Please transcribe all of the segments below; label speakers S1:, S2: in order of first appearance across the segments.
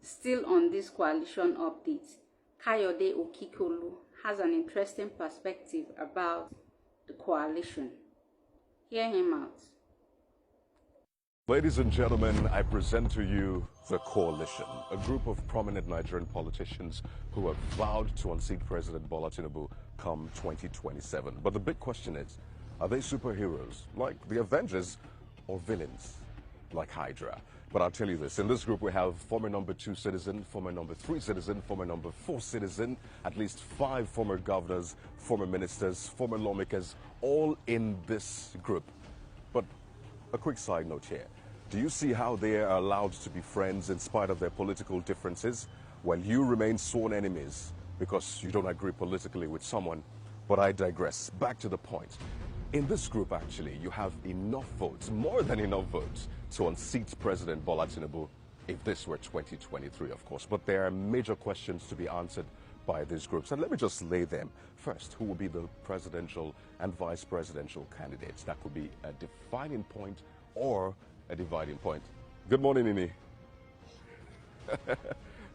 S1: Still on this coalition update, Kayode Okikiolu has an interesting perspective about the coalition. Hear him out.
S2: Ladies and gentlemen, I present to you the Coalition, a group of prominent Nigerian politicians who have vowed to unseat President Bola Tinubu come 2027. But the big question is, are they superheroes like the Avengers or villains like Hydra? But I'll tell you this, in this group we have former number 2 citizen, former number 3 citizen, former number 4 citizen, at least 5 former governors, former ministers, former lawmakers, all in this group. But a quick side note here. Do you see how they are allowed to be friends in spite of their political differences, while you remain sworn enemies because you don't agree politically with someone? But I digress. Back to the point. In this group, actually, you have enough votes, more than enough votes, to unseat President Bola Tinubu if this were 2023, of course. But there are major questions to be answered by these groups. And let me just lay them. First, who will be the presidential and vice presidential candidates? That could be a defining point or a dividing point. Good morning, Nini.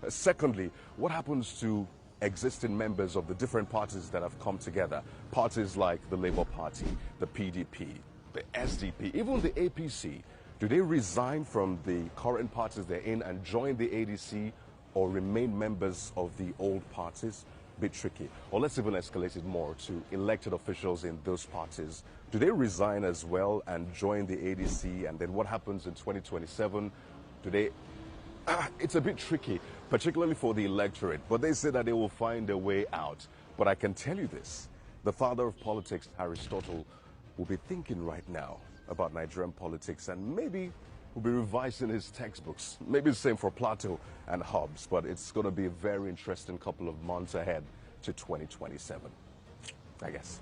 S2: Secondly, what happens to existing members of the different parties that have come together? Parties like the Labour Party, the PDP, the SDP, even the APC. Do they resign from the current parties they're in and join the ADC, or remain members of the old parties? Bit tricky. Or let's even escalate it more to elected officials in those parties. Do they resign as well and join the ADC? And then what happens in 2027? Do they... it's a bit tricky, particularly for the electorate. But they say that they will find a way out. But I can tell you this. The father of politics, Aristotle, will be thinking right now about Nigerian politics, and maybe will be revising his textbooks. Maybe the same for Plato and Hobbes, but it's going to be a very interesting couple of months ahead to 2027, I guess.